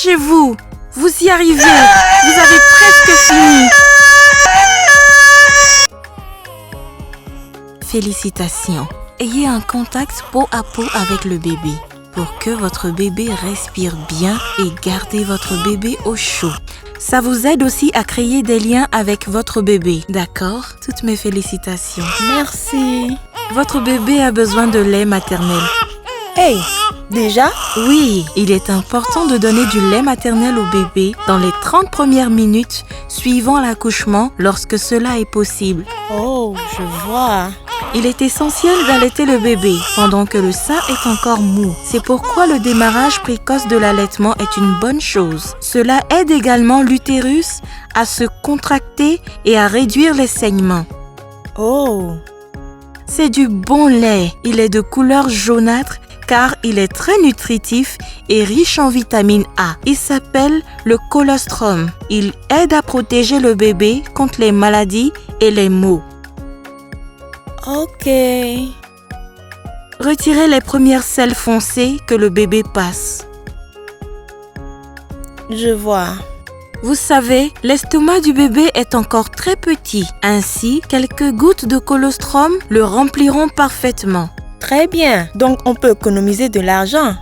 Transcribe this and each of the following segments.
Accrochez-vous. Vous y arrivez. Vous avez presque fini. Félicitations. Ayez un contact peau à peau avec le bébé pour que votre bébé respire bien et gardez votre bébé au chaud. Ça vous aide aussi à créer des liens avec votre bébé, d'accord? Toutes mes félicitations. Merci. Votre bébé a besoin de lait maternel. Hey, déjà? Oui, il est important de donner du lait maternel au bébé dans les 30 premières minutes suivant l'accouchement lorsque cela est possible. Oh, je vois. Il est essentiel d'allaiter le bébé pendant que le sein est encore mou. C'est pourquoi le démarrage précoce de l'allaitement est une bonne chose. Cela aide également l'utérus à se contracter et à réduire les saignements. Oh. C'est du bon lait. Il est de couleur jaunâtre car il est très nutritif et riche en vitamine A. Il s'appelle le colostrum. Il aide à protéger le bébé contre les maladies et les maux. Ok. Retirez les premières selles foncées que le bébé passe. Je vois. Vous savez, l'estomac du bébé est encore très petit. Ainsi, quelques gouttes de colostrum le rempliront parfaitement. Très bien. Donc, on peut économiser de l'argent.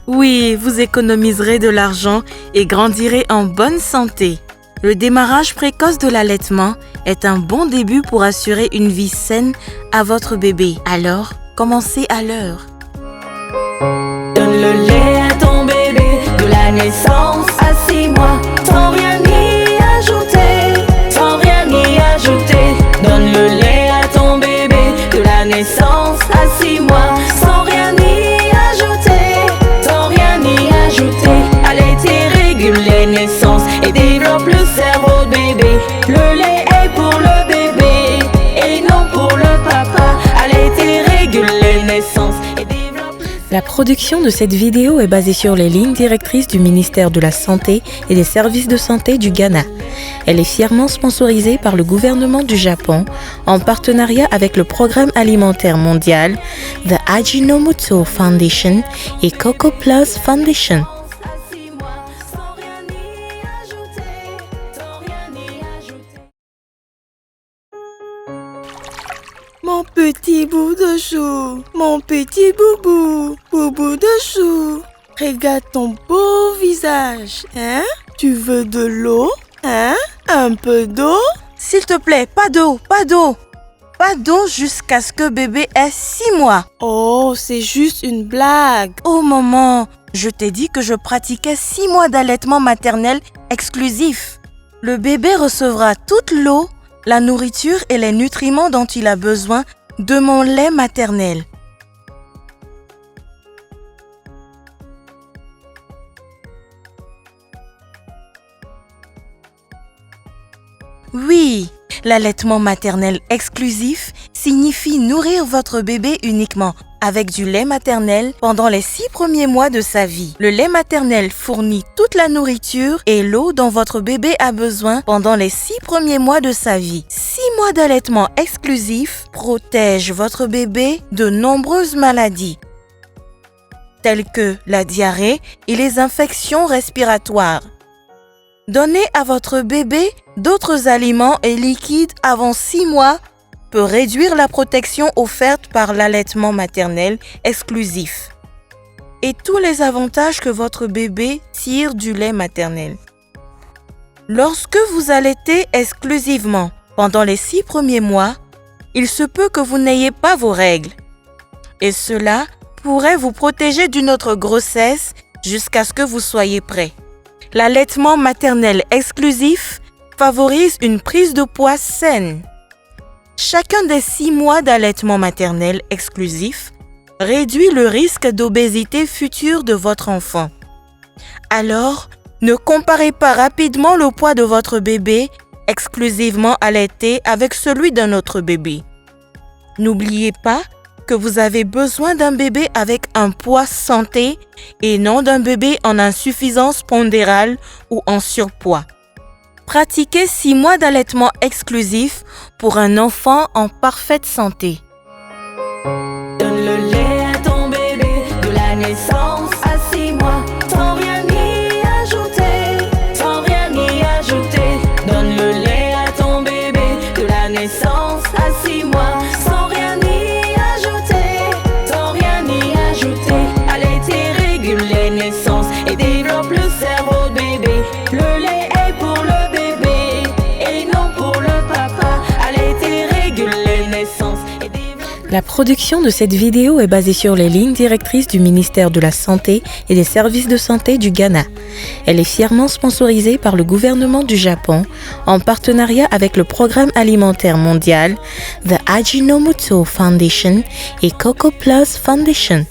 Oui, vous économiserez de l'argent et grandirez en bonne santé. Le démarrage précoce de l'allaitement est un bon début pour assurer une vie saine à votre bébé. Alors, commencez à l'heure. Donne le lait à ton bébé de la naissance à 6 mois, sans rien y ajouter, sans rien y ajouter. Donne le lait à ton bébé de la naissance à 6 mois, sans rien y ajouter, sans rien y ajouter. Allaiter régule les naissances et développe le cerveau de bébé. Le lait est pour le bébé et non pour le papa. Allaiter régule les naissances et développe le... La production de cette vidéo est basée sur les lignes directrices du ministère de la Santé et des services de santé du Ghana. Elle est fièrement sponsorisée par le gouvernement du Japon en partenariat avec le Programme alimentaire mondial, The Ajinomoto Foundation et Coco Plus Foundation. Mon petit bout de chou, mon petit boubou, boubou de chou. Regarde ton beau visage, hein? Tu veux de l'eau, hein? Un peu d'eau? S'il te plaît, pas d'eau, pas d'eau. Pas d'eau jusqu'à ce que bébé ait 6 mois. Oh, c'est juste une blague. Oh maman, je t'ai dit que je pratiquais 6 mois d'allaitement maternel exclusif. Le bébé recevra toute l'eau, la nourriture et les nutriments dont il a besoin de mon lait maternel. Oui, l'allaitement maternel exclusif signifie nourrir votre bébé uniquement avec du lait maternel pendant les 6 premiers mois de sa vie. Le lait maternel fournit toute la nourriture et l'eau dont votre bébé a besoin pendant les 6 premiers mois de sa vie. 6 mois d'allaitement exclusif protègent votre bébé de nombreuses maladies, telles que la diarrhée et les infections respiratoires. Donner à votre bébé d'autres aliments et liquides avant 6 mois peut réduire la protection offerte par l'allaitement maternel exclusif et tous les avantages que votre bébé tire du lait maternel. Lorsque vous allaitez exclusivement pendant les 6 premiers mois, il se peut que vous n'ayez pas vos règles et cela pourrait vous protéger d'une autre grossesse jusqu'à ce que vous soyez prêt. L'allaitement maternel exclusif favorise une prise de poids saine. Chacun des 6 mois d'allaitement maternel exclusif réduit le risque d'obésité future de votre enfant. Alors, ne comparez pas rapidement le poids de votre bébé exclusivement allaité avec celui d'un autre bébé. N'oubliez pas que vous avez besoin d'un bébé avec un poids santé et non d'un bébé en insuffisance pondérale ou en surpoids. Pratiquez 6 mois d'allaitement exclusif pour un enfant en parfaite santé. Donne le lait à ton bébé de la naissance à 6 mois, sans rien y La production de cette vidéo est basée sur les lignes directrices du ministère de la Santé et des services de santé du Ghana. Elle est fièrement sponsorisée par le gouvernement du Japon en partenariat avec le Programme alimentaire mondial, The Ajinomoto Foundation et Coco Plus Foundation.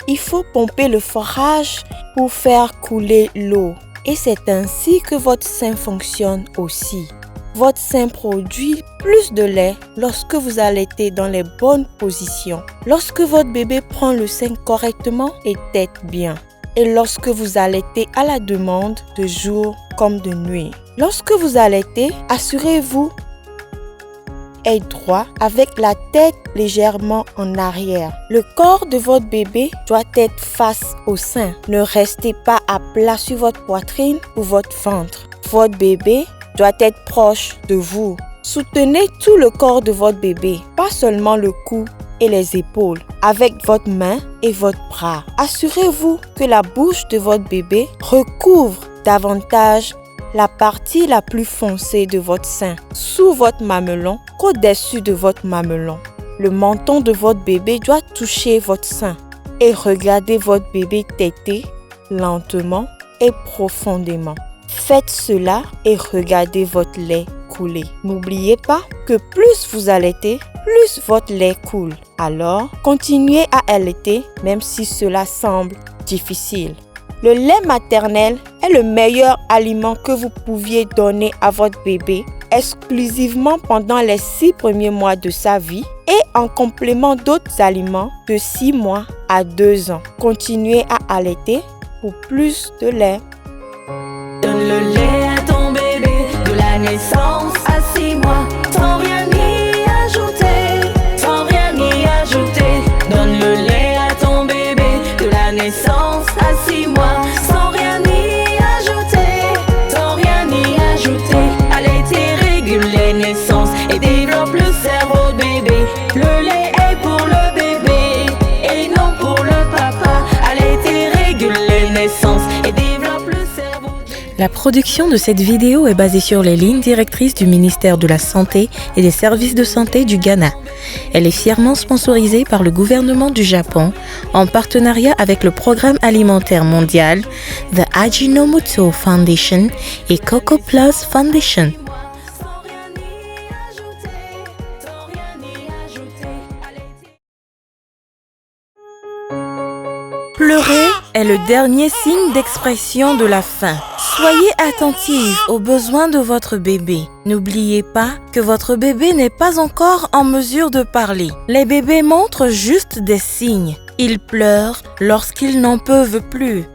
Il faut pomper le forage pour faire couler l'eau. Et c'est ainsi que votre sein fonctionne aussi. Votre sein produit plus de lait lorsque vous allaitez dans les bonnes positions. Lorsque votre bébé prend le sein correctement et tète bien. Et lorsque vous allaitez à la demande de jour comme de nuit. Lorsque vous allaitez, assurez-vous être droit avec la tête légèrement en arrière. Le corps de votre bébé doit être face au sein. Ne restez pas à plat sur votre poitrine ou votre ventre. Votre bébé doit être proche de vous. Soutenez tout le corps de votre bébé, pas seulement le cou et les épaules, avec votre main et votre bras. Assurez-vous que la bouche de votre bébé recouvre davantage la partie la plus foncée de votre sein, sous votre mamelon qu'au-dessus de votre mamelon. Le menton de votre bébé doit toucher votre sein et regardez votre bébé téter lentement et profondément. Faites cela et regardez votre lait couler. N'oubliez pas que plus vous allaitez, plus votre lait coule. Alors, continuez à allaiter même si cela semble difficile. Le lait maternel est le meilleur aliment que vous pouviez donner à votre bébé exclusivement pendant les 6 premiers mois de sa vie et en complément d'autres aliments de 6 mois à 2 ans. Continuez à allaiter pour plus de lait. Donne le lait à ton bébé de la naissance à 6 mois, sans rien y ajouter, sans rien y ajouter. Donne le lait à ton bébé de la naissance à 6 mois, sans rien y ajouter, sans rien y ajouter. Allaiter régule les naissances et développe le cerveau de bébé. Le lait est pour le bébé et non pour le papa. Allaiter régule les naissances et développe le cerveau. La production de cette vidéo est basée sur les lignes directrices du ministère de la Santé et des services de santé du Ghana. Elle est fièrement sponsorisée par le gouvernement du Japon en partenariat avec le Programme alimentaire mondial, The Ajinomoto Foundation et Coco Plus Foundation. Pleurer est le dernier signe d'expression de la faim. Soyez attentive aux besoins de votre bébé. N'oubliez pas que votre bébé n'est pas encore en mesure de parler. Les bébés montrent juste des signes. Ils pleurent lorsqu'ils n'en peuvent plus.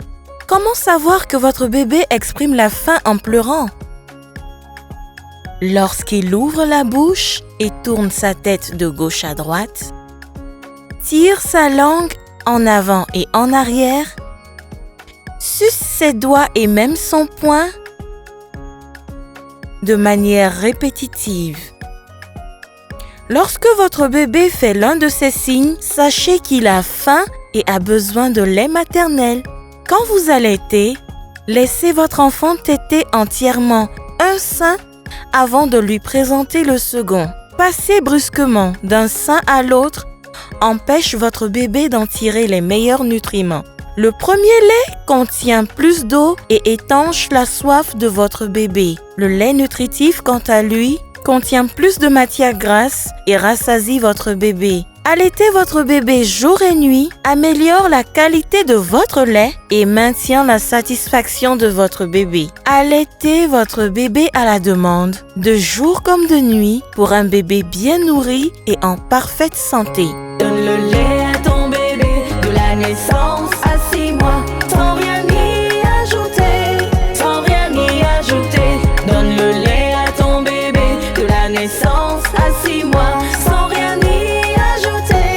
Comment savoir que votre bébé exprime la faim en pleurant? Lorsqu'il ouvre la bouche et tourne sa tête de gauche à droite, tire sa langue en avant et en arrière, suce ses doigts et même son poing de manière répétitive. Lorsque votre bébé fait l'un de ces signes, sachez qu'il a faim et a besoin de lait maternel. Quand vous allaitez, laissez votre enfant téter entièrement un sein avant de lui présenter le second. Passer brusquement d'un sein à l'autre empêche votre bébé d'en tirer les meilleurs nutriments. Le premier lait contient plus d'eau et étanche la soif de votre bébé. Le lait nutritif, quant à lui, contient plus de matière grasse et rassasie votre bébé. Allaiter votre bébé jour et nuit améliore la qualité de votre lait et maintient la satisfaction de votre bébé. Allaitez votre bébé à la demande, de jour comme de nuit, pour un bébé bien nourri et en parfaite santé. Donne le lait à ton bébé naissance à 6 mois, sans rien y ajouter, sans rien y ajouter. Donne le lait à ton bébé de la naissance à 6 mois, sans rien y ajouter,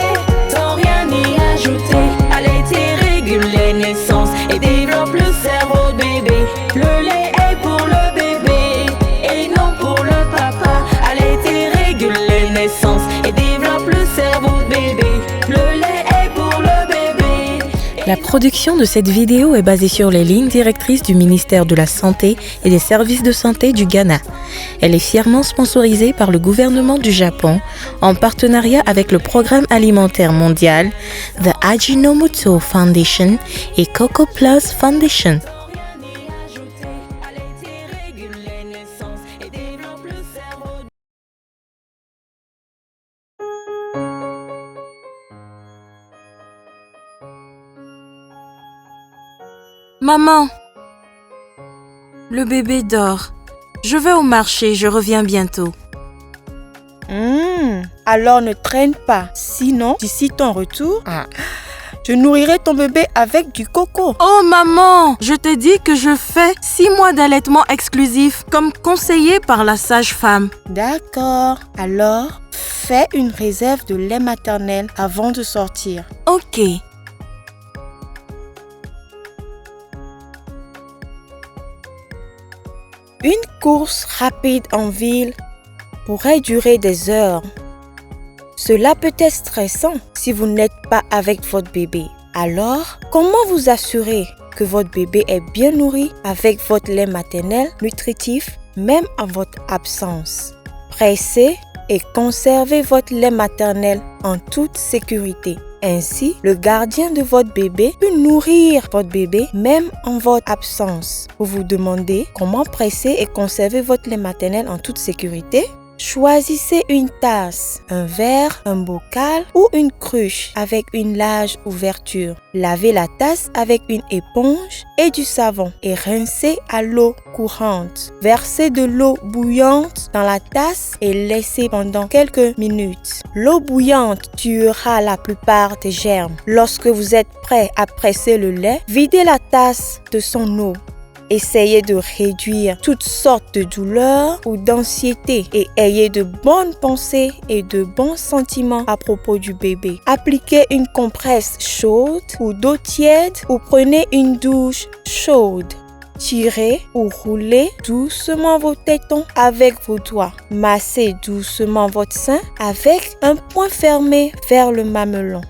sans rien y ajouter. Allaiter régule les naissances et développe le cerveau de bébé. Le lait est pour le bébé et non pour le papa. Allaiter régule les naissances et développe le cerveau de bébé. Le lait est pour le bébé. La production de cette vidéo est basée sur les lignes directrices du ministère de la Santé et des services de santé du Ghana. Elle est fièrement sponsorisée par le gouvernement du Japon en partenariat avec le Programme alimentaire mondial, The Ajinomoto Foundation et Coco Plus Foundation. Maman, le bébé dort. Je vais au marché, je reviens bientôt. Alors ne traîne pas. Sinon, d'ici ton retour, je nourrirai ton bébé avec du coco. Oh maman, je t'ai dit que je fais 6 mois d'allaitement exclusif comme conseillé par la sage-femme. D'accord. Alors, fais une réserve de lait maternel avant de sortir. Ok. Une course rapide en ville pourrait durer des heures. Cela peut être stressant si vous n'êtes pas avec votre bébé. Alors, comment vous assurer que votre bébé est bien nourri avec votre lait maternel nutritif, même en votre absence? Pressez et conservez votre lait maternel en toute sécurité. Ainsi, le gardien de votre bébé peut nourrir votre bébé même en votre absence. Vous vous demandez comment presser et conserver votre lait maternel en toute sécurité? Choisissez une tasse, un verre, un bocal ou une cruche avec une large ouverture. Lavez la tasse avec une éponge et du savon et rincez à l'eau courante. Versez de l'eau bouillante dans la tasse et laissez pendant quelques minutes. L'eau bouillante tuera la plupart des germes. Lorsque vous êtes prêt à presser le lait, videz la tasse de son eau. Essayez de réduire toutes sortes de douleurs ou d'anxiété et ayez de bonnes pensées et de bons sentiments à propos du bébé. Appliquez une compresse chaude ou d'eau tiède ou prenez une douche chaude. Tirez ou roulez doucement vos tétons avec vos doigts. Massez doucement votre sein avec un point fermé vers le mamelon.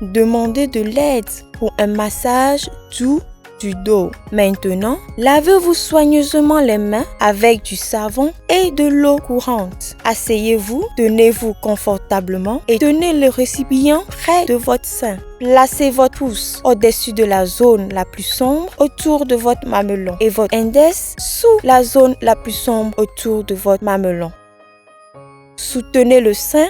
Demandez de l'aide pour un massage doux du dos. Maintenant, lavez-vous soigneusement les mains avec du savon et de l'eau courante. Asseyez-vous, tenez-vous confortablement et tenez le récipient près de votre sein. Placez votre pouce au-dessus de la zone la plus sombre autour de votre mamelon et votre index sous la zone la plus sombre autour de votre mamelon. Soutenez le sein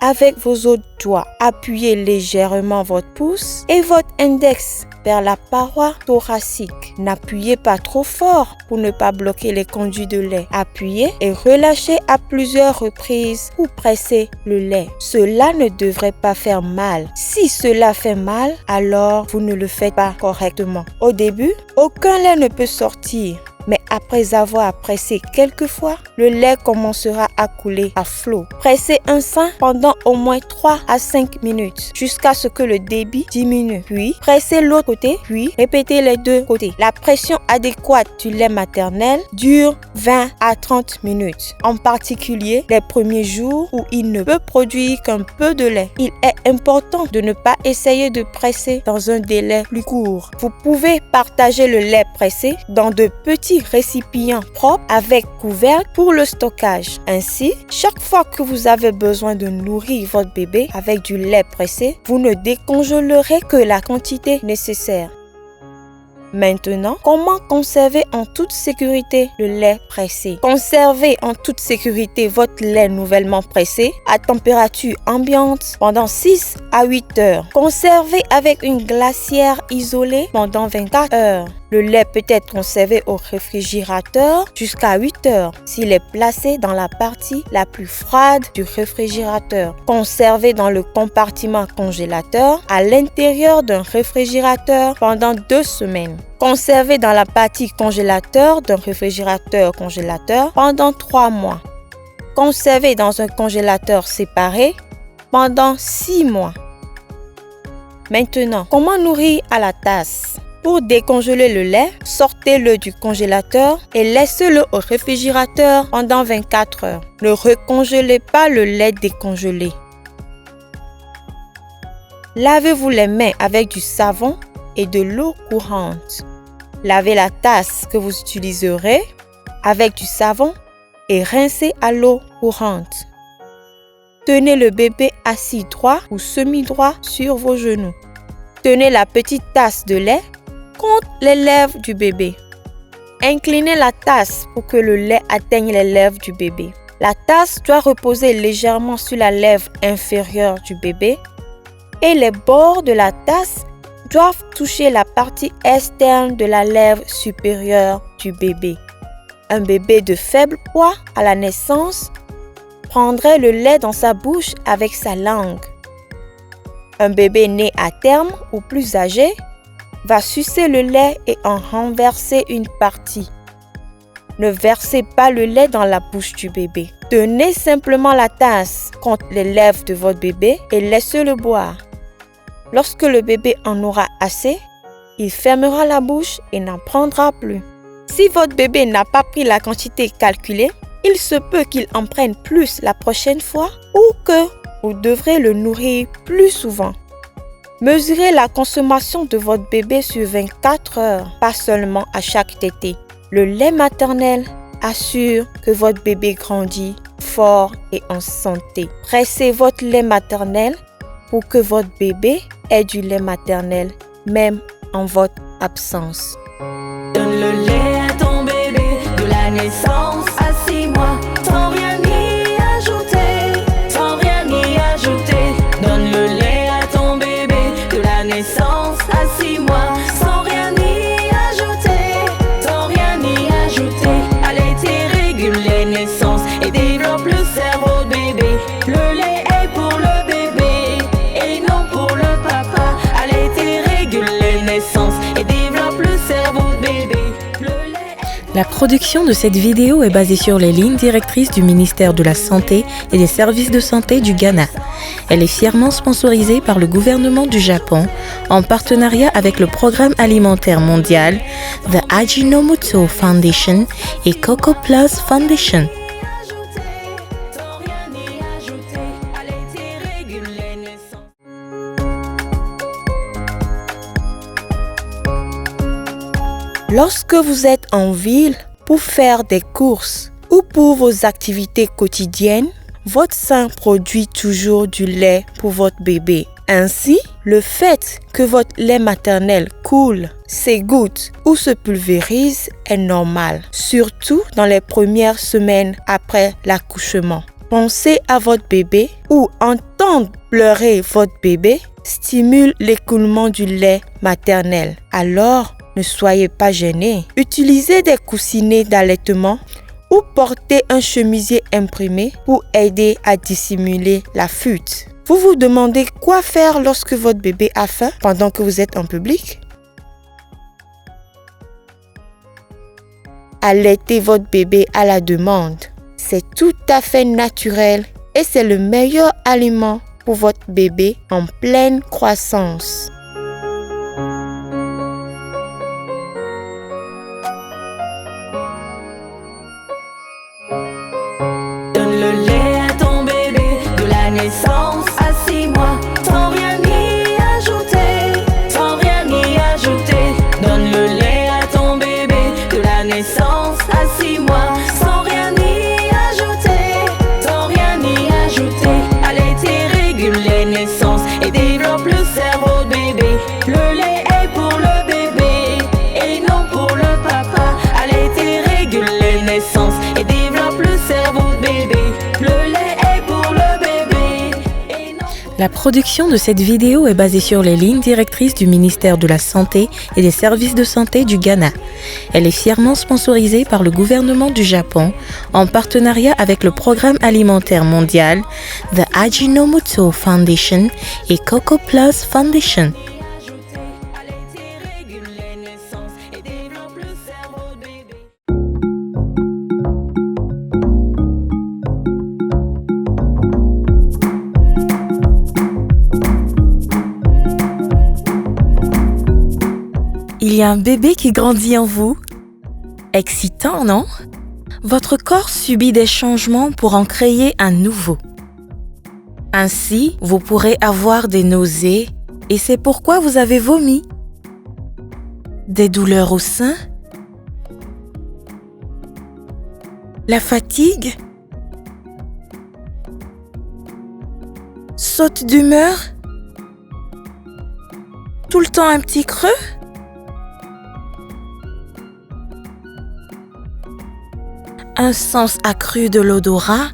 avec vos autres doigts. Appuyez légèrement votre pouce et votre index vers la paroi thoracique. N'appuyez pas trop fort pour ne pas bloquer les conduits de lait. Appuyez et relâchez à plusieurs reprises pour presser le lait. Cela ne devrait pas faire mal. Si cela fait mal, alors vous ne le faites pas correctement. Au début, aucun lait ne peut sortir. Mais après avoir pressé quelques fois, le lait commencera à couler à flot. Pressez un sein pendant au moins 3 à 5 minutes jusqu'à ce que le débit diminue. Puis, pressez l'autre côté, puis répétez les deux côtés. La pression adéquate du lait maternel dure 20 à 30 minutes. En particulier, les premiers jours où il ne peut produire qu'un peu de lait. Il est important de ne pas essayer de presser dans un délai plus court. Vous pouvez partager le lait pressé dans de petits récipients propres avec couvercle pour le stockage. Ainsi, chaque fois que vous avez besoin de nourrir votre bébé avec du lait pressé, vous ne décongelerez que la quantité nécessaire. Maintenant, comment conserver en toute sécurité le lait pressé? Conservez en toute sécurité votre lait nouvellement pressé à température ambiante pendant 6 à 8 heures. Conservez avec une glacière isolée pendant 24 heures. Le lait peut être conservé au réfrigérateur jusqu'à 8 heures s'il est placé dans la partie la plus froide du réfrigérateur. Conservé dans le compartiment congélateur à l'intérieur d'un réfrigérateur pendant 2 semaines. Conservé dans la partie congélateur d'un réfrigérateur congélateur pendant 3 mois. Conservé dans un congélateur séparé pendant 6 mois. Maintenant, comment nourrir à la tasse? Pour décongeler le lait, sortez-le du congélateur et laissez-le au réfrigérateur pendant 24 heures. Ne recongelez pas le lait décongelé. Lavez-vous les mains avec du savon et de l'eau courante. Lavez la tasse que vous utiliserez avec du savon et rincez à l'eau courante. Tenez le bébé assis droit ou semi-droit sur vos genoux. Tenez la petite tasse de lait contre les lèvres du bébé. Inclinez la tasse pour que le lait atteigne les lèvres du bébé. La tasse doit reposer légèrement sur la lèvre inférieure du bébé et les bords de la tasse doivent toucher la partie externe de la lèvre supérieure du bébé. Un bébé de faible poids à la naissance prendrait le lait dans sa bouche avec sa langue. Un bébé né à terme ou plus âgé va sucer le lait et en renverser une partie. Ne versez pas le lait dans la bouche du bébé. Tenez simplement la tasse contre les lèvres de votre bébé et laissez-le boire. Lorsque le bébé en aura assez, il fermera la bouche et n'en prendra plus. Si votre bébé n'a pas pris la quantité calculée, il se peut qu'il en prenne plus la prochaine fois ou que vous devrez le nourrir plus souvent. Mesurez la consommation de votre bébé sur 24 heures, pas seulement à chaque tétée. Le lait maternel assure que votre bébé grandit fort et en santé. Pressez votre lait maternel pour que votre bébé ait du lait maternel, même en votre absence. Donne le lait à ton bébé de la naissance à 6 mois, sans rien y ajouter, sans rien y ajouter. Donne le lait à ton bébé de la naissance à 6 mois, sans rien y ajouter, sans rien y ajouter. Allaiter régule les naissances et développe le cerveau de bébé. Le lait est pour le bébé et non pour le papa. Allaiter régule les naissances et développe le cerveau de bébé. La production de cette vidéo est basée sur les lignes directrices du ministère de la Santé et des services de santé du Ghana. Elle est fièrement sponsorisée par le gouvernement du Japon en partenariat avec le Programme alimentaire mondial, The Ajinomoto Foundation et Coco Plus Foundation. Lorsque vous êtes en ville pour faire des courses ou pour vos activités quotidiennes, votre sein produit toujours du lait pour votre bébé. Ainsi, le fait que votre lait maternel coule, s'égoutte ou se pulvérise est normal, surtout dans les premières semaines après l'accouchement. Penser à votre bébé ou entendre pleurer votre bébé stimule l'écoulement du lait maternel. Alors, ne soyez pas gênés. Utilisez des coussinets d'allaitement ou portez un chemisier imprimé pour aider à dissimuler la fuite. Vous vous demandez quoi faire lorsque votre bébé a faim pendant que vous êtes en public? Allaitez votre bébé à la demande. C'est tout à fait naturel et c'est le meilleur aliment pour votre bébé en pleine croissance. Donne le lait à ton bébé de la naissance à 6 mois, sans rien y ajouter, sans rien y ajouter. Donne le lait à ton bébé de la naissance à 6 mois, sans rien y ajouter, sans rien y ajouter. Allaiter régule les naissances et développe le cerveau de bébé. La production de cette vidéo est basée sur les lignes directrices du ministère de la Santé et des services de santé du Ghana. Elle est fièrement sponsorisée par le gouvernement du Japon en partenariat avec le Programme alimentaire mondial, The Ajinomoto Foundation et Coco Plus Foundation. Il y a un bébé qui grandit en vous. Excitant, non? Votre corps subit des changements pour en créer un nouveau. Ainsi, vous pourrez avoir des nausées et c'est pourquoi vous avez vomi. Des douleurs au sein? La fatigue? Saute d'humeur? Tout le temps un petit creux? Un sens accru de l'odorat?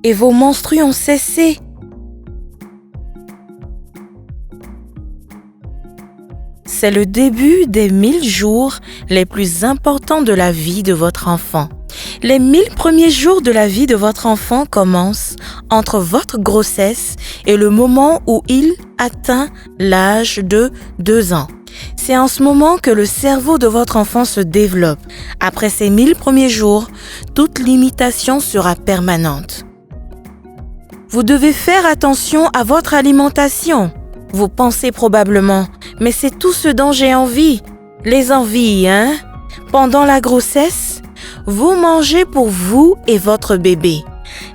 Et vos menstrues ont cessé? C'est le début des 1000 jours les plus importants de la vie de votre enfant. Les 1000 premiers jours de la vie de votre enfant commencent entre votre grossesse et le moment où il atteint l'âge de 2 ans. C'est en ce moment que le cerveau de votre enfant se développe. Après ces 1000 premiers jours, toute limitation sera permanente. Vous devez faire attention à votre alimentation. Vous pensez probablement, mais c'est tout ce dont j'ai envie. Les envies, hein? Pendant la grossesse, vous mangez pour vous et votre bébé.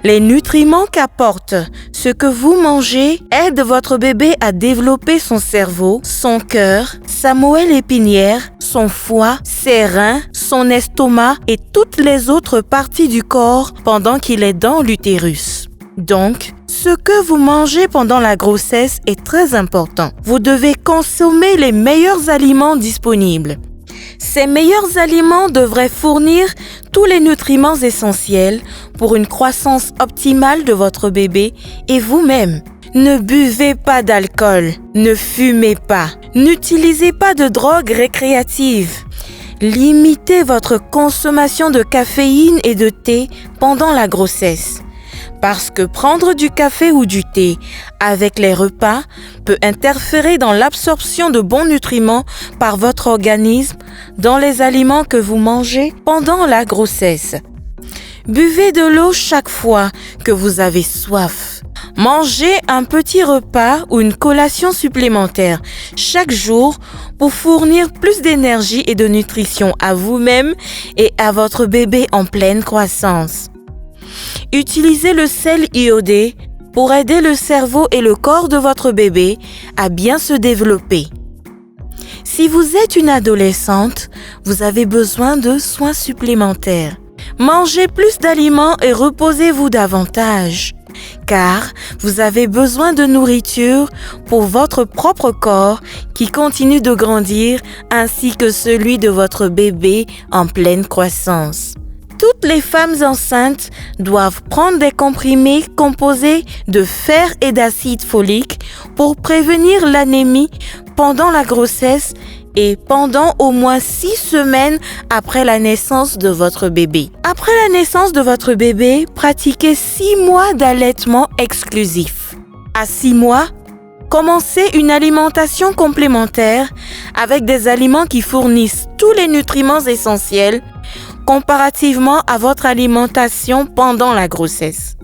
Les nutriments qu'apporte ce que vous mangez aident votre bébé à développer son cerveau, son cœur, sa moelle épinière, son foie, ses reins, son estomac et toutes les autres parties du corps pendant qu'il est dans l'utérus. Donc, ce que vous mangez pendant la grossesse est très important. Vous devez consommer les meilleurs aliments disponibles. Ces meilleurs aliments devraient fournir tous les nutriments essentiels pour une croissance optimale de votre bébé et vous-même. Ne buvez pas d'alcool, ne fumez pas, n'utilisez pas de drogue récréative. Limitez votre consommation de caféine et de thé pendant la grossesse. Parce que prendre du café ou du thé avec les repas peut interférer dans l'absorption de bons nutriments par votre organisme dans les aliments que vous mangez pendant la grossesse. Buvez de l'eau chaque fois que vous avez soif. Mangez un petit repas ou une collation supplémentaire chaque jour pour fournir plus d'énergie et de nutrition à vous-même et à votre bébé en pleine croissance. Utilisez le sel iodé pour aider le cerveau et le corps de votre bébé à bien se développer. Si vous êtes une adolescente, vous avez besoin de soins supplémentaires. Mangez plus d'aliments et reposez-vous davantage, car vous avez besoin de nourriture pour votre propre corps qui continue de grandir ainsi que celui de votre bébé en pleine croissance. Toutes les femmes enceintes doivent prendre des comprimés composés de fer et d'acide folique pour prévenir l'anémie pendant la grossesse et pendant au moins 6 semaines après la naissance de votre bébé. Après la naissance de votre bébé, pratiquez 6 mois d'allaitement exclusif. À 6 mois, commencez une alimentation complémentaire avec des aliments qui fournissent tous les nutriments essentiels comparativement à votre alimentation pendant la grossesse.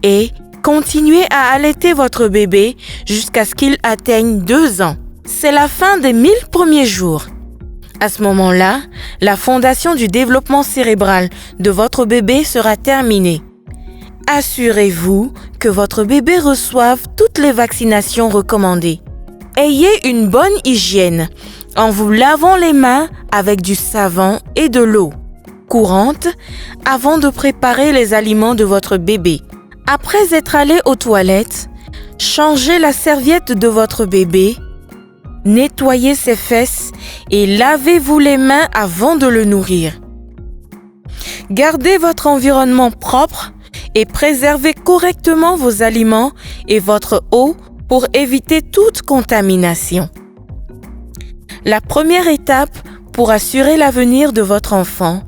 Et continuez à allaiter votre bébé jusqu'à ce qu'il atteigne 2 ans. C'est la fin des 1000 premiers jours. À ce moment-là, la fondation du développement cérébral de votre bébé sera terminée. Assurez-vous que votre bébé reçoive toutes les vaccinations recommandées. Ayez une bonne hygiène en vous lavant les mains avec du savon et de l'eau courante avant de préparer les aliments de votre bébé. Après être allé aux toilettes, changez la serviette de votre bébé, nettoyez ses fesses et lavez-vous les mains avant de le nourrir. Gardez votre environnement propre et préservez correctement vos aliments et votre eau pour éviter toute contamination. La première étape pour assurer l'avenir de votre enfant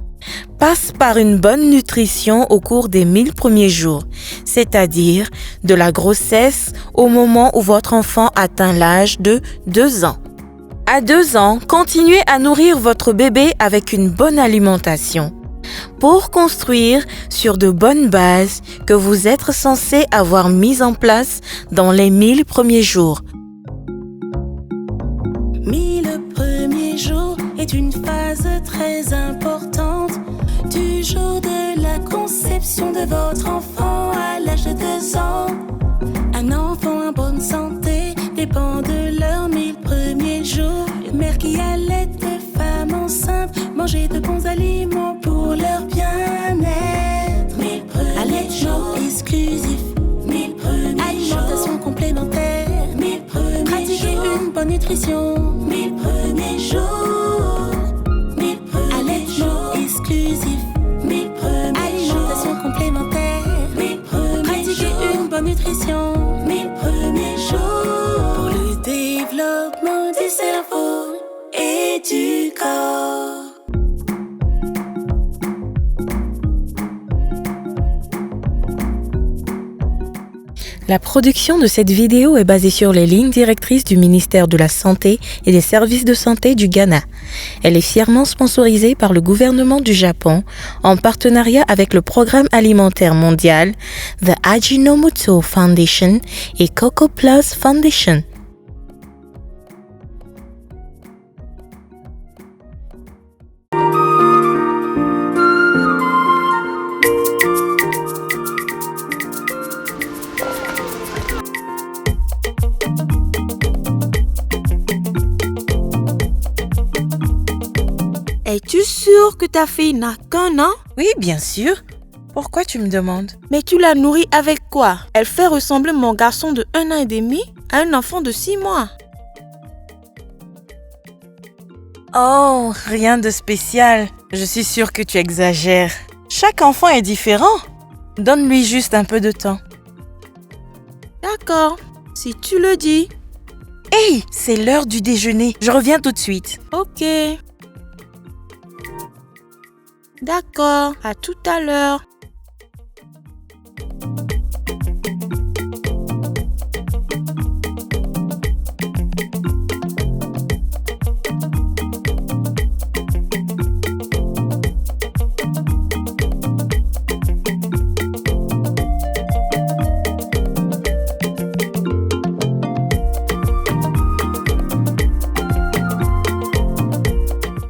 passe par une bonne nutrition au cours des 1000 premiers jours, c'est-à-dire de la grossesse au moment où votre enfant atteint l'âge de 2 ans. À 2 ans, continuez à nourrir votre bébé avec une bonne alimentation pour construire sur de bonnes bases que vous êtes censé avoir mises en place dans les 1000 premiers jours. 1000 premiers jours est une phase très importante du jour de la conception de votre enfant à l'âge de 2 ans. Un enfant en bonne santé dépend de leurs 1000 premiers jours. Une mère qui allait de femmes enceintes, manger de bons aliments pour leur bien-être. 1000 premiers jours exclusifs, 1000 premiers alimentation complémentaire, 1000 premiers pratiquer une bonne nutrition, 1000 premiers jours, 1000 premiers jours exclusifs, 1000 premiers alimentation complémentaire, 1000 premiers pratiquer une bonne nutrition, 1000 premiers jours pour le développement du cerveau et du corps. La production de cette vidéo est basée sur les lignes directrices du ministère de la Santé et des services de santé du Ghana. Elle est fièrement sponsorisée par le gouvernement du Japon en partenariat avec le Programme alimentaire mondial, The Ajinomoto Foundation et Coco Plus Foundation. Es-tu sûre que ta fille n'a qu'un an? Oui, bien sûr. Pourquoi tu me demandes? Mais tu la nourris avec quoi? Elle fait ressembler mon garçon de 1 an et demi à un enfant de 6 mois. Oh, rien de spécial. Je suis sûre que tu exagères. Chaque enfant est différent. Donne-lui juste un peu de temps. D'accord, si tu le dis. Hey, c'est l'heure du déjeuner. Je reviens tout de suite. Ok. D'accord, à tout à l'heure.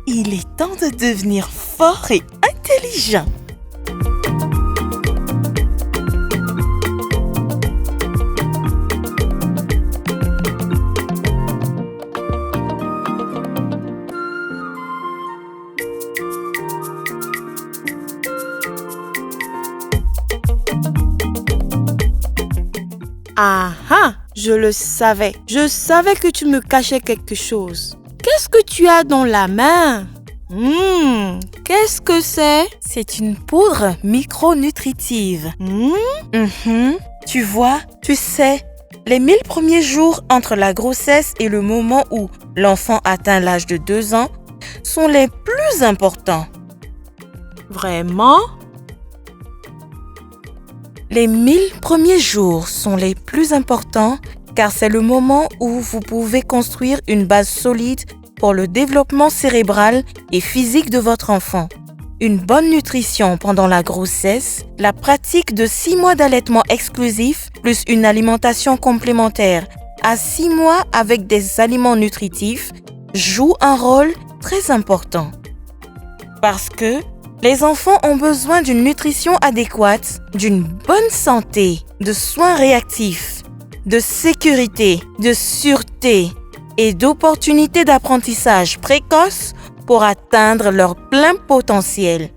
Il est temps de devenir fort et intelligent. Ah ah, je le savais. Je savais que tu me cachais quelque chose. Qu'est-ce que tu as dans la main? Qu'est-ce que c'est? C'est une poudre micronutritive. Tu vois, tu sais, les 1000 premiers jours entre la grossesse et le moment où l'enfant atteint l'âge de 2 ans sont les plus importants. Vraiment? Les 1000 premiers jours sont les plus importants car c'est le moment où vous pouvez construire une base solide pour le développement cérébral et physique de votre enfant. Une bonne nutrition pendant la grossesse, la pratique de 6 mois d'allaitement exclusif plus une alimentation complémentaire à 6 mois avec des aliments nutritifs joue un rôle très important. Parce que les enfants ont besoin d'une nutrition adéquate, d'une bonne santé, de soins réactifs, de sécurité, de sûreté et d'opportunités d'apprentissage précoces pour atteindre leur plein potentiel.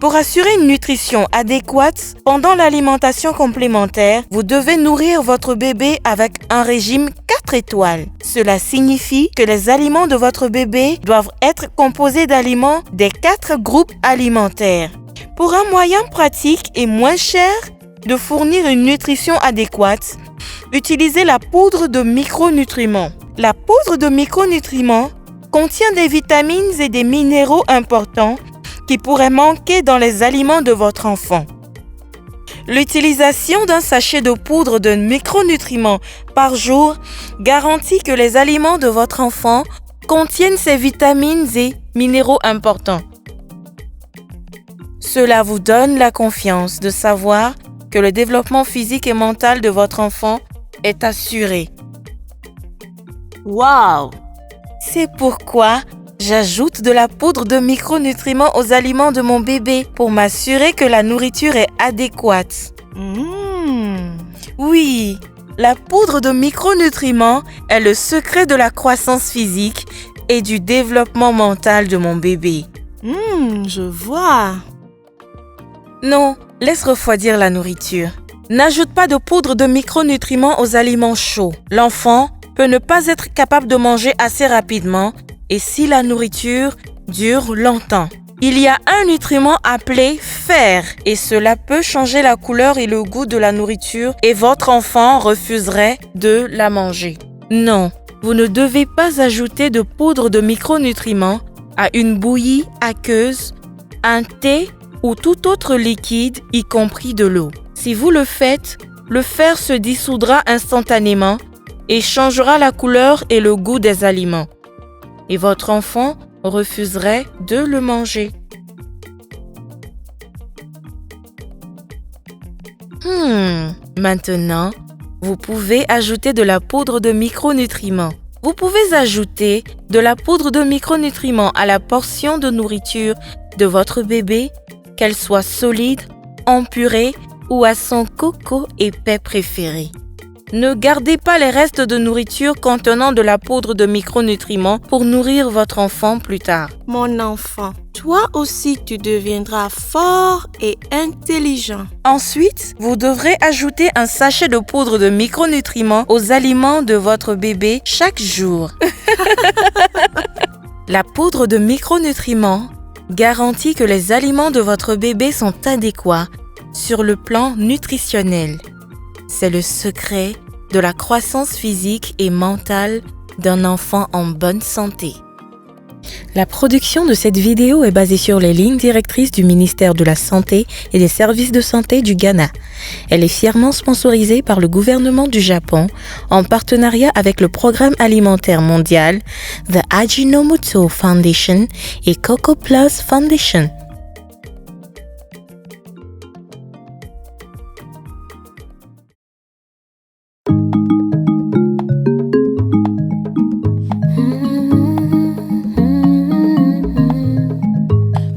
Pour assurer une nutrition adéquate pendant l'alimentation complémentaire, vous devez nourrir votre bébé avec un régime 4 étoiles. Cela signifie que les aliments de votre bébé doivent être composés d'aliments des 4 groupes alimentaires. Pour un moyen pratique et moins cher de fournir une nutrition adéquate, utilisez la poudre de micronutriments. La poudre de micronutriments contient des vitamines et des minéraux importants qui pourraient manquer dans les aliments de votre enfant. L'utilisation d'un sachet de poudre de micronutriments par jour garantit que les aliments de votre enfant contiennent ces vitamines et minéraux importants. Cela vous donne la confiance de savoir que le développement physique et mental de votre enfant est assuré. Wow! C'est pourquoi j'ajoute de la poudre de micronutriments aux aliments de mon bébé pour m'assurer que la nourriture est adéquate. Oui, la poudre de micronutriments est le secret de la croissance physique et du développement mental de mon bébé. Je vois. Non, laisse refroidir la nourriture. N'ajoute pas de poudre de micronutriments aux aliments chauds. L'enfant peut ne pas être capable de manger assez rapidement et si la nourriture dure longtemps. Il y a un nutriment appelé fer et cela peut changer la couleur et le goût de la nourriture et votre enfant refuserait de la manger. Non, vous ne devez pas ajouter de poudre de micronutriments à une bouillie aqueuse, un thé ou tout autre liquide, y compris de l'eau. Si vous le faites, le fer se dissoudra instantanément et changera la couleur et le goût des aliments. Et votre enfant refuserait de le manger. Maintenant, vous pouvez ajouter de la poudre de micronutriments. Vous pouvez ajouter de la poudre de micronutriments à la portion de nourriture de votre bébé, qu'elle soit solide, en purée ou à son coco épais préféré. Ne gardez pas les restes de nourriture contenant de la poudre de micronutriments pour nourrir votre enfant plus tard. Mon enfant, toi aussi tu deviendras fort et intelligent. Ensuite, vous devrez ajouter un sachet de poudre de micronutriments aux aliments de votre bébé chaque jour. La poudre de micronutriments garantit que les aliments de votre bébé sont adéquats sur le plan nutritionnel. C'est le secret de la croissance physique et mentale d'un enfant en bonne santé. La production de cette vidéo est basée sur les lignes directrices du ministère de la Santé et des services de santé du Ghana. Elle est fièrement sponsorisée par le gouvernement du Japon en partenariat avec le Programme alimentaire mondial, The Ajinomoto Foundation et Coco Plus Foundation.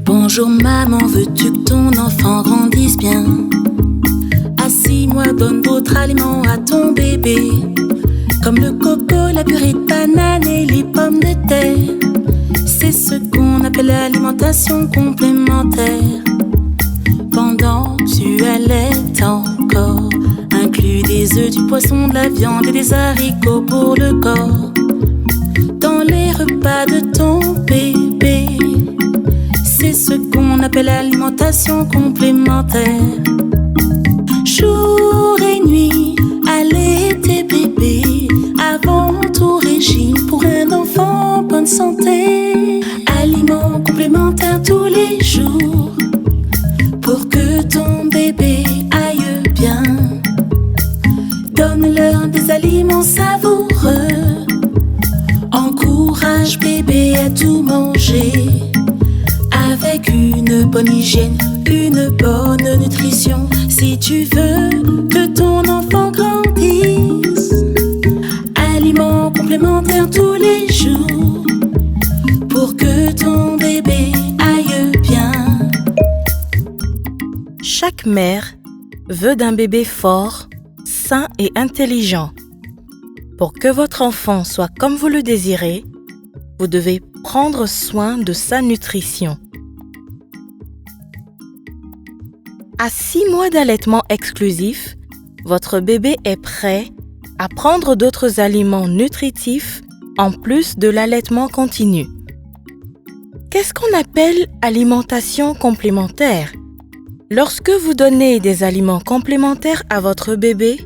Bonjour maman, veux-tu que ton enfant grandisse bien? À 6 mois, donne d'autres aliments à ton bébé, comme le coco, la purée de banane et les pommes de terre. C'est ce qu'on appelle l'alimentation complémentaire. Pendant que tu allaites encore, inclus des œufs, du poisson, de la viande et des haricots pour le corps. Dans les repas de ton bébé, c'est ce qu'on appelle l'alimentation complémentaire. Jour et nuit, allaiter bébé avant tout régime pour un enfant en bonne santé. Aliments complémentaires tous les jours pour que ton bébé aille bien. Donne-leur des aliments savoureux. Encourage bébé à tout manger avec une bonne hygiène, une bonne nutrition. Si tu veux que ton enfant grandisse, aliments complémentaires tous les jours pour que ton bébé aille bien. Chaque mère veut d'un bébé fort, sain et intelligent. Pour que votre enfant soit comme vous le désirez, vous devez prendre soin de sa nutrition. À 6 mois d'allaitement exclusif, votre bébé est prêt à prendre d'autres aliments nutritifs en plus de l'allaitement continu. Qu'est-ce qu'on appelle alimentation complémentaire? Lorsque vous donnez des aliments complémentaires à votre bébé,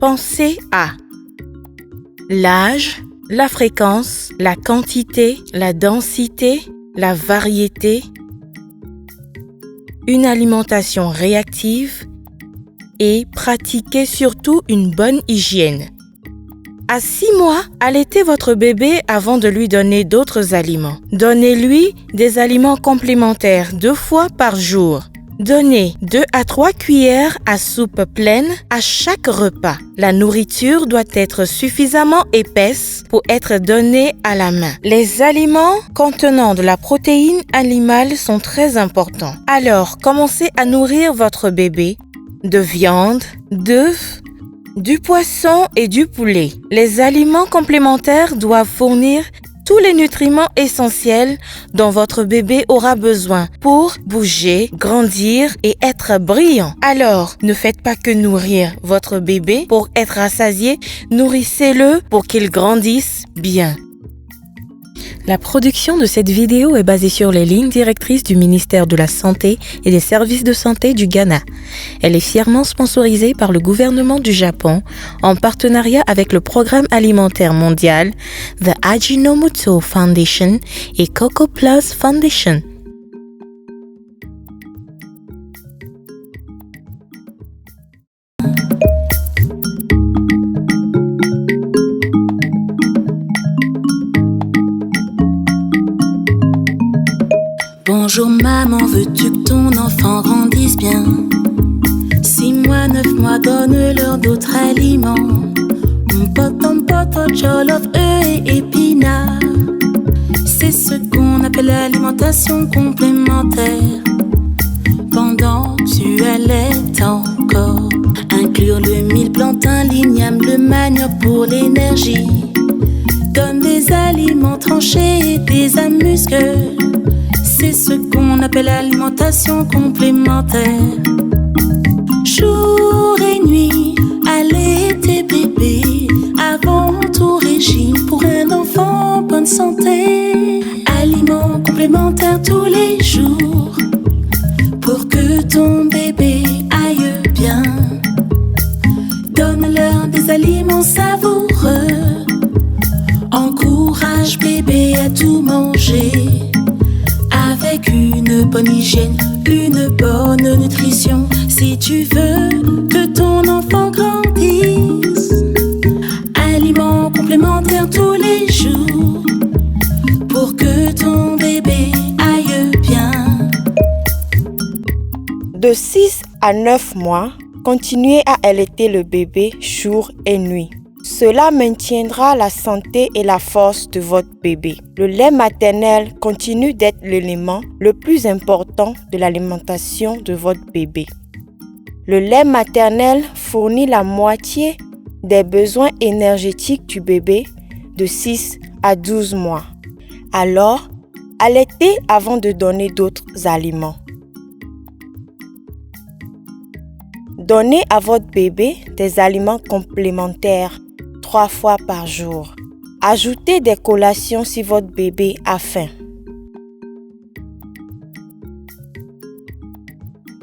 pensez à l'âge, la fréquence, la quantité, la densité, la variété, une alimentation réactive et pratiquez surtout une bonne hygiène. À 6 mois, allaitez votre bébé avant de lui donner d'autres aliments. Donnez-lui des aliments complémentaires 2 fois par jour. Donnez 2 à 3 cuillères à soupe pleine à chaque repas. La nourriture doit être suffisamment épaisse pour être donnée à la main. Les aliments contenant de la protéine animale sont très importants. Alors, commencez à nourrir votre bébé de viande, d'œufs, du poisson et du poulet. Les aliments complémentaires doivent fournir tous les nutriments essentiels dont votre bébé aura besoin pour bouger, grandir et être brillant. Alors, ne faites pas que nourrir votre bébé pour être rassasié, nourrissez-le pour qu'il grandisse bien. La production de cette vidéo est basée sur les lignes directrices du ministère de la Santé et des Services de Santé du Ghana. Elle est fièrement sponsorisée par le gouvernement du Japon en partenariat avec le Programme alimentaire mondial, The Ajinomoto Foundation et Coco Plus Foundation. Bonjour maman, veux-tu que ton enfant grandisse bien? 6 mois, 9 mois, donne-leur d'autres aliments. Poton, jollof, œufs et épinards. C'est ce qu'on appelle l'alimentation complémentaire. Pendant que tu allaites encore, inclure le mil, plantain, l'igname, le manioc pour l'énergie. Donne des aliments tranchés et des amuse-gueules. C'est ce qu'on appelle l'alimentation complémentaire. Jour et nuit, allaiter bébé avant tout régime pour un enfant en bonne santé. Aliments complémentaires tous les jours pour que ton bébé aille bien. Donne-leur des aliments savoureux. Encourage bébé à tout manger. Avec une bonne hygiène, une bonne nutrition. Si tu veux que ton enfant grandisse, aliments complémentaires tous les jours pour que ton bébé aille bien. De 6 à 9 mois, continuez à allaiter le bébé jour et nuit. Cela maintiendra la santé et la force de votre bébé. Le lait maternel continue d'être l'élément le plus important de l'alimentation de votre bébé. Le lait maternel fournit la moitié des besoins énergétiques du bébé de 6 à 12 mois. Alors, allaitez avant de donner d'autres aliments. Donnez à votre bébé des aliments complémentaires 3 fois par jour. Ajoutez des collations si votre bébé a faim.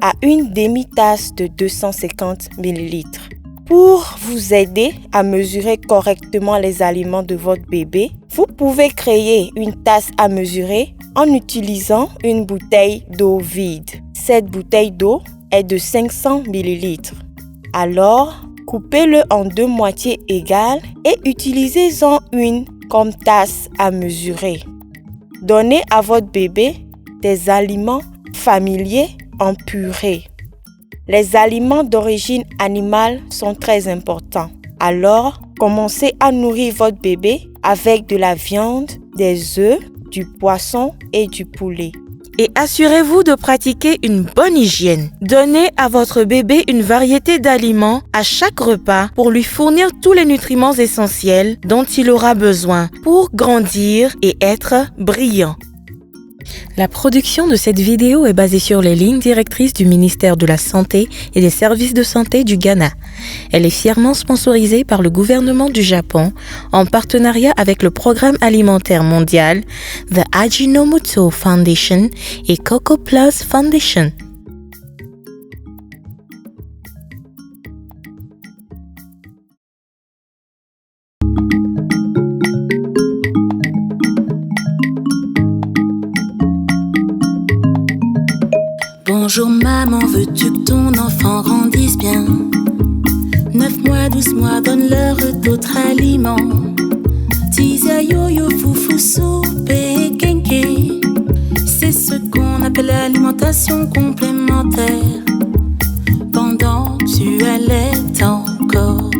À une demi-tasse de 250 ml. Pour vous aider à mesurer correctement les aliments de votre bébé, vous pouvez créer une tasse à mesurer en utilisant une bouteille d'eau vide. Cette bouteille d'eau est de 500 ml. Alors, coupez-le en 2 moitiés égales et utilisez-en une comme tasse à mesurer. Donnez à votre bébé des aliments familiers en purée. Les aliments d'origine animale sont très importants. Alors, commencez à nourrir votre bébé avec de la viande, des œufs, du poisson et du poulet. Et assurez-vous de pratiquer une bonne hygiène. Donnez à votre bébé une variété d'aliments à chaque repas pour lui fournir tous les nutriments essentiels dont il aura besoin pour grandir et être brillant. La production de cette vidéo est basée sur les lignes directrices du ministère de la Santé et des services de santé du Ghana. Elle est fièrement sponsorisée par le gouvernement du Japon en partenariat avec le Programme alimentaire mondial, The Ajinomoto Foundation et Coco Plus Foundation. Bonjour maman, veux-tu que ton enfant grandisse bien? 9 mois, 12 mois, donne-leur d'autres aliments. Tizia, yo-yo, foufou, soupe et kenke. C'est ce qu'on appelle l'alimentation complémentaire. Pendant que tu allaites encore,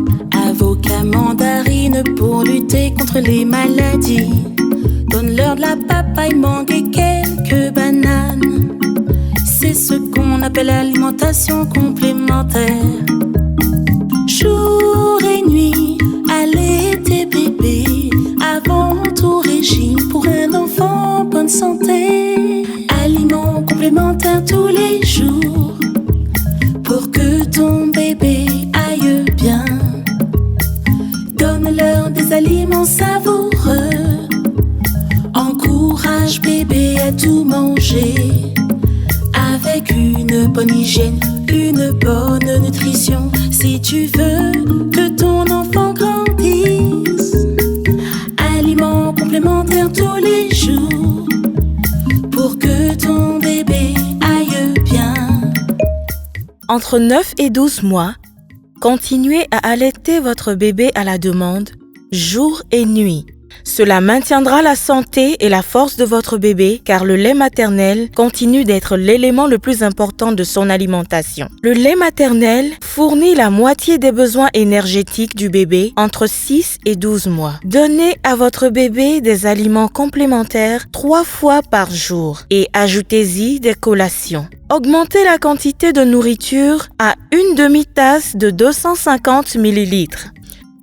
avocat, mandarine pour lutter contre les maladies. Donne-leur de la papaye, mangue et quelques bananes. C'est ce qu'on appelle l'alimentation complémentaire. Jour et nuit, allaiter bébé, avant tout régime pour un enfant en bonne santé. Aliments complémentaires tous les jours, pour que ton bébé aille bien. Donne-leur des aliments savoureux, encourage bébé à tout manger. Avec une bonne hygiène, une bonne nutrition. Si tu veux que ton enfant grandisse, aliments complémentaires tous les jours, pour que ton bébé aille bien. Entre 9 et 12 mois, continuez à allaiter votre bébé à la demande, jour et nuit. Cela maintiendra la santé et la force de votre bébé car le lait maternel continue d'être l'élément le plus important de son alimentation. Le lait maternel fournit la moitié des besoins énergétiques du bébé entre 6 et 12 mois. Donnez à votre bébé des aliments complémentaires 3 fois par jour et ajoutez-y des collations. Augmentez la quantité de nourriture à une demi-tasse de 250 ml.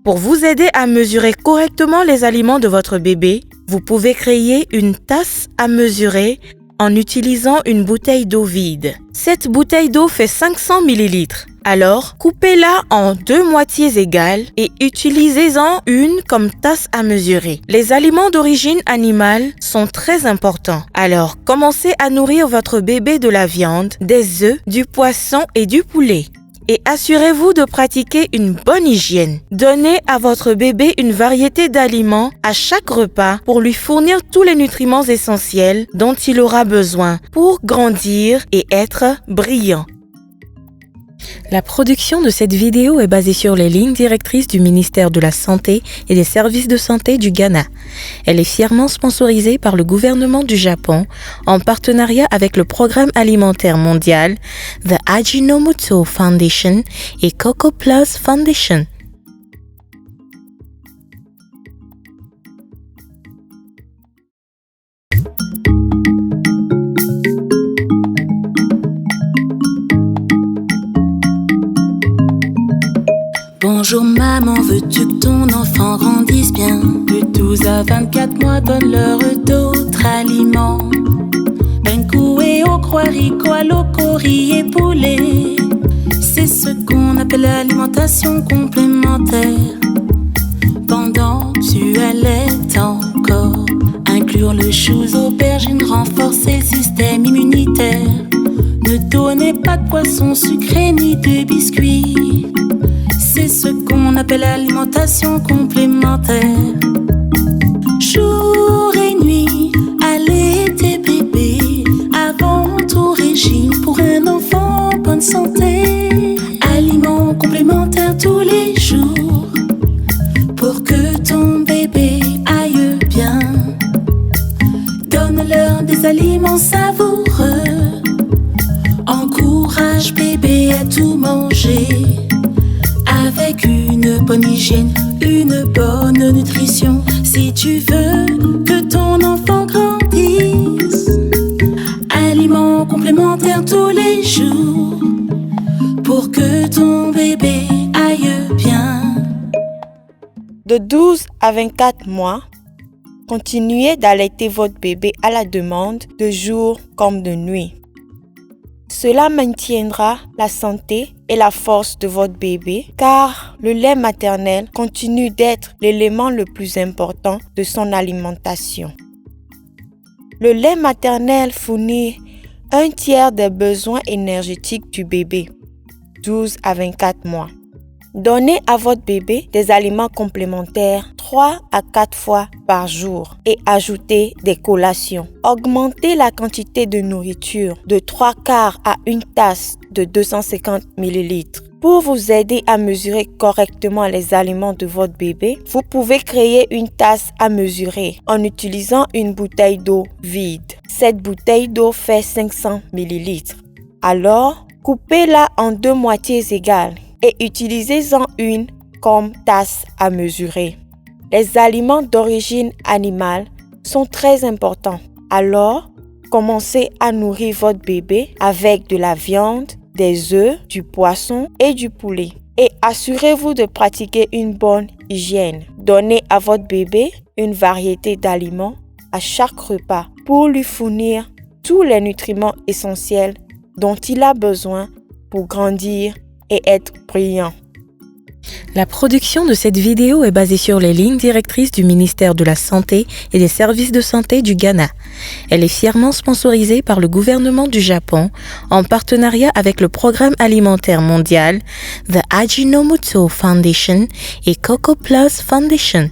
Pour vous aider à mesurer correctement les aliments de votre bébé, vous pouvez créer une tasse à mesurer en utilisant une bouteille d'eau vide. Cette bouteille d'eau fait 500 ml. Alors, coupez-la en 2 moitiés égales et utilisez-en une comme tasse à mesurer. Les aliments d'origine animale sont très importants. Alors, commencez à nourrir votre bébé de la viande, des œufs, du poisson et du poulet. Et assurez-vous de pratiquer une bonne hygiène. Donnez à votre bébé une variété d'aliments à chaque repas pour lui fournir tous les nutriments essentiels dont il aura besoin pour grandir et être brillant. La production de cette vidéo est basée sur les lignes directrices du ministère de la Santé et des services de santé du Ghana. Elle est fièrement sponsorisée par le gouvernement du Japon en partenariat avec le Programme alimentaire mondial, The Ajinomoto Foundation et Coco Plus Foundation. Bonjour maman, veux-tu que ton enfant grandisse bien? De 12 à 24 mois, donne-leur d'autres aliments. Benkoué, okwa, rico, aloko, riz et poulet. C'est ce qu'on appelle l'alimentation complémentaire. Pendant que tu allaites encore, inclure le chou, aubergine, renforcer le système immunitaire. Ne donnez pas de poisson sucré ni de biscuits. C'est ce qu'on appelle l'alimentation complémentaire. Jour et nuit, allaiter bébé, avant tout régime pour un enfant en bonne santé. Aliments complémentaires tous les jours, pour que ton bébé aille bien. Donne-leur des aliments savoureux, encourage bébé à tout manger. Avec une bonne hygiène, une bonne nutrition. Si tu veux que ton enfant grandisse, aliments complémentaires tous les jours, pour que ton bébé aille bien. De 12 à 24 mois, Continuez d'allaiter votre bébé à la demande de jour comme de nuit. Cela maintiendra la santé et la force de votre bébé car le lait maternel continue d'être l'élément le plus important de son alimentation. Le lait maternel fournit un tiers des besoins énergétiques du bébé, 12 à 24 mois. Donnez à votre bébé des aliments complémentaires 3 à 4 fois par jour et ajoutez des collations. Augmentez la quantité de nourriture de 3/4 à une tasse de 250 ml. Pour vous aider à mesurer correctement les aliments de votre bébé, vous pouvez créer une tasse à mesurer en utilisant une bouteille d'eau vide. Cette bouteille d'eau fait 500 ml. Alors, coupez-la en 2 moitiés égales et utilisez-en une comme tasse à mesurer. Les aliments d'origine animale sont très importants. Alors, commencez à nourrir votre bébé avec de la viande, des œufs, du poisson et du poulet. Et assurez-vous de pratiquer une bonne hygiène. Donnez à votre bébé une variété d'aliments à chaque repas pour lui fournir tous les nutriments essentiels dont il a besoin pour grandir et être brillant. La production de cette vidéo est basée sur les lignes directrices du ministère de la Santé et des services de santé du Ghana. Elle est fièrement sponsorisée par le gouvernement du Japon en partenariat avec le Programme alimentaire mondial, The Ajinomoto Foundation et Coco Plus Foundation.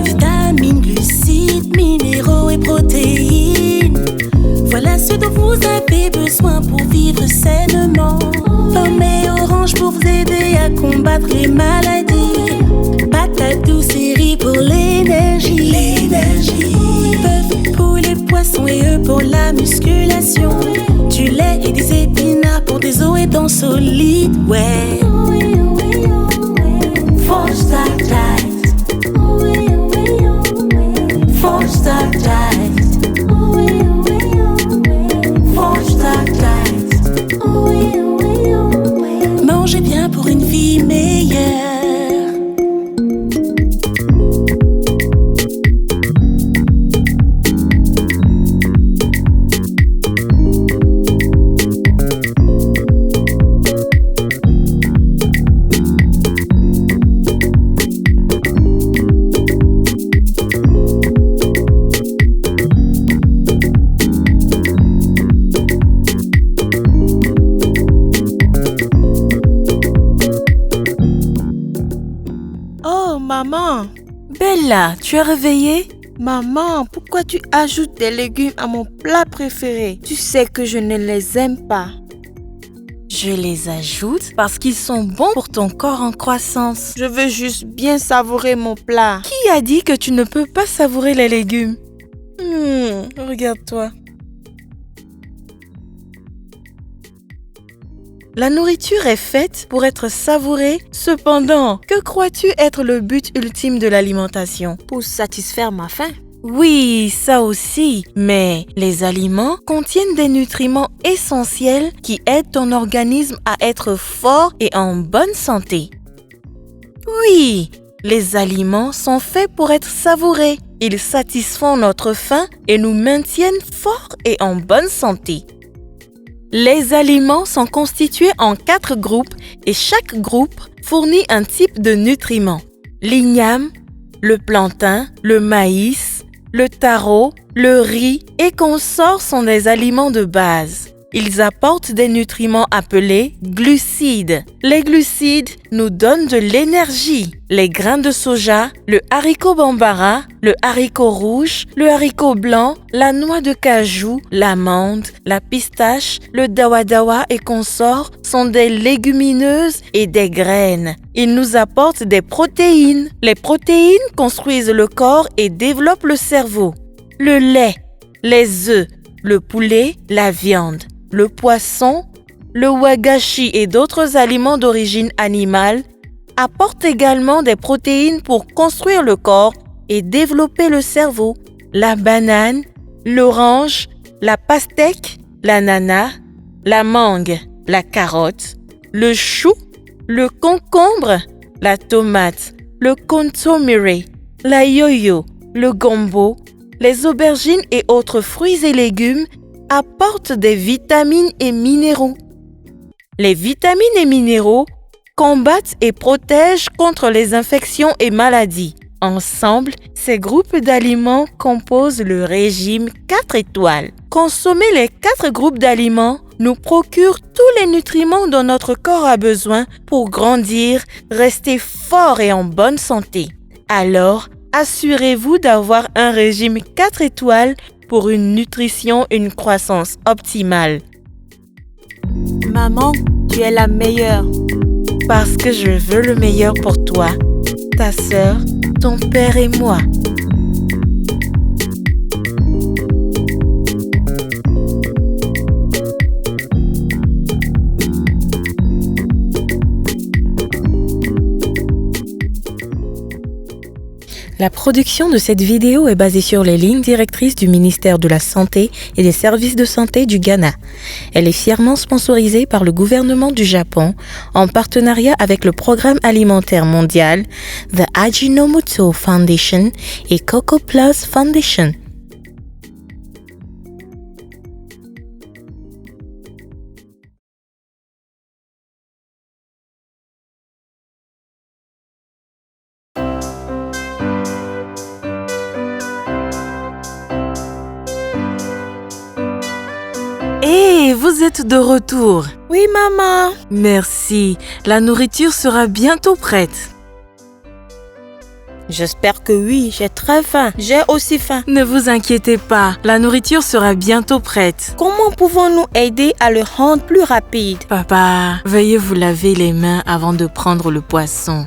Vitamines, glucides, minéraux et protéines. Voilà ce dont vous avez besoin pour vivre sainement. Pommes et oranges pour vous aider à combattre les maladies. Patates douces et riz pour l'énergie. Bœuf, poulet, poisson et œufs pour la musculation. Du lait et des épinards pour des os et dents solides. Ouais. Four Star Diet. Four Star Diet. Four Star Diet. Mangez bien pour une vie meilleure. Maman, Bella, tu es réveillée? maman, pourquoi tu ajoutes des légumes à mon plat préféré? Tu sais que je ne les aime pas. Je les ajoute parce qu'ils sont bons pour ton corps en croissance. Je veux juste bien savourer mon plat. Qui a dit que tu ne peux pas savourer les légumes? Regarde-toi. La nourriture est faite pour être savourée. Cependant, que crois-tu être le but ultime de l'alimentation? Pour satisfaire ma faim. Oui, ça aussi. Mais les aliments contiennent des nutriments essentiels qui aident ton organisme à être fort et en bonne santé. Oui, les aliments sont faits pour être savourés. Ils satisfont notre faim et nous maintiennent forts et en bonne santé. Les aliments sont constitués en 4 groupes et chaque groupe fournit un type de nutriments. L'igname, le plantain, le maïs, le taro, le riz et consorts sont des aliments de base. Ils apportent des nutriments appelés glucides. Les glucides nous donnent de l'énergie. Les grains de soja, le haricot bambara, le haricot rouge, le haricot blanc, la noix de cajou, l'amande, la pistache, le dawadawa et consorts sont des légumineuses et des graines. Ils nous apportent des protéines. Les protéines construisent le corps et développent le cerveau. Le lait, les œufs, le poulet, la viande, le poisson, le wagashi et d'autres aliments d'origine animale apportent également des protéines pour construire le corps et développer le cerveau. La banane, l'orange, la pastèque, l'ananas, la mangue, la carotte, le chou, le concombre, la tomate, le contomere, la yo-yo, le gombo, les aubergines et autres fruits et légumes apportent des vitamines et minéraux. Les vitamines et minéraux combattent et protègent contre les infections et maladies. Ensemble, ces groupes d'aliments composent le régime 4 étoiles. Consommer les 4 groupes d'aliments nous procure tous les nutriments dont notre corps a besoin pour grandir, rester fort et en bonne santé. Alors, assurez-vous d'avoir un régime 4 étoiles pour une nutrition et une croissance optimale. Maman, tu es la meilleure. Parce que je veux le meilleur pour toi, ta sœur, ton père et moi. La production de cette vidéo est basée sur les lignes directrices du ministère de la Santé et des services de santé du Ghana. Elle est fièrement sponsorisée par le gouvernement du Japon en partenariat avec le Programme alimentaire mondial, The Ajinomoto Foundation et Coco Plus Foundation. Hé, vous êtes de retour. Oui, maman. Merci. La nourriture sera bientôt prête. J'espère que oui, j'ai très faim. J'ai aussi faim. Ne vous inquiétez pas, la nourriture sera bientôt prête. Comment pouvons-nous aider à le rendre plus rapide? Papa, veuillez vous laver les mains avant de prendre le poisson.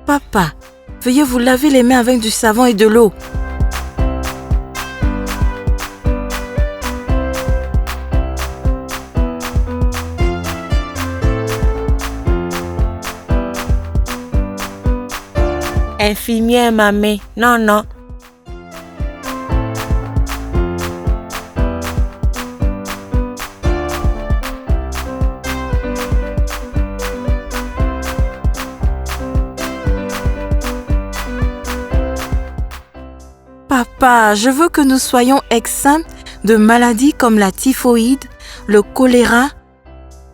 Papa, veuillez vous laver les mains avec du savon et de l'eau. Infirmière mamie, non. Papa, je veux que nous soyons exempts de maladies comme la typhoïde, le choléra,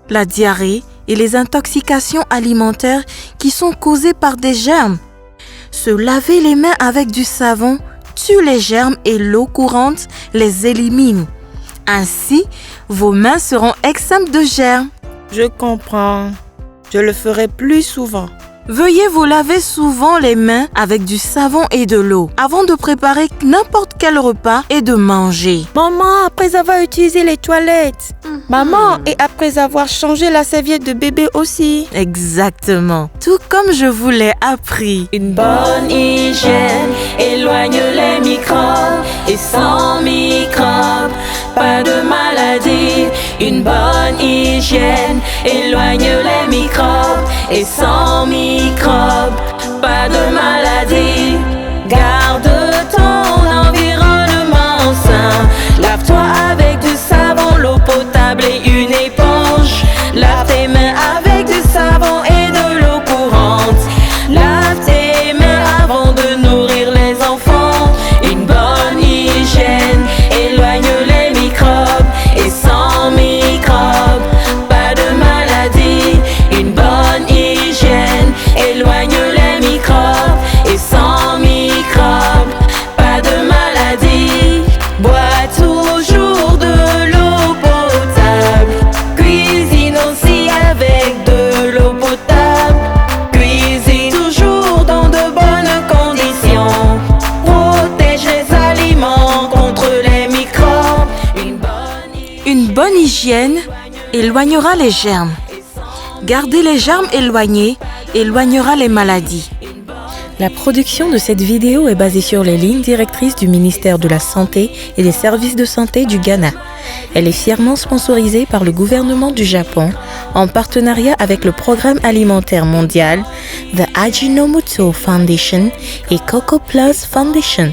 la diarrhée et les intoxications alimentaires qui sont causées par des germes. Se laver les mains avec du savon tue les germes et l'eau courante les élimine. Ainsi, vos mains seront exemptes de germes. Je comprends. Je le ferai plus souvent. Veuillez vous laver souvent les mains avec du savon et de l'eau avant de préparer n'importe quel repas et de manger. Maman, après avoir utilisé les toilettes. Maman, et après avoir changé la serviette de bébé aussi. Exactement. Tout comme je vous l'ai appris. Une bonne hygiène éloigne les microbes et sans microbes, pas de maladie. Une bonne hygiène éloigne les microbes et sans microbes, pas de maladie. Garde ton environnement sain. Lave-toi avec du savon, l'eau potable et une éponge. Lave tes mains avec du savon et de l'eau courante. Lave tes mains avant de nourrir les enfants. Une bonne hygiène éloigne les microbes et sans microbes, pas de maladie. Une bonne hygiène éloigne les microbes et sans microbes, pas de maladie. Bois toujours de l'eau potable. Cuisine aussi avec de l'eau potable. Cuisine toujours dans de bonnes conditions. Protège les aliments contre les microbes. Une bonne hygiène éloignera les germes. Garder les germes éloignés éloignera les maladies. La production de cette vidéo est basée sur les lignes directrices du ministère de la Santé et des services de santé du Ghana. Elle est fièrement sponsorisée par le gouvernement du Japon en partenariat avec le Programme alimentaire mondial, The Ajinomoto Foundation et Coco Plus Foundation.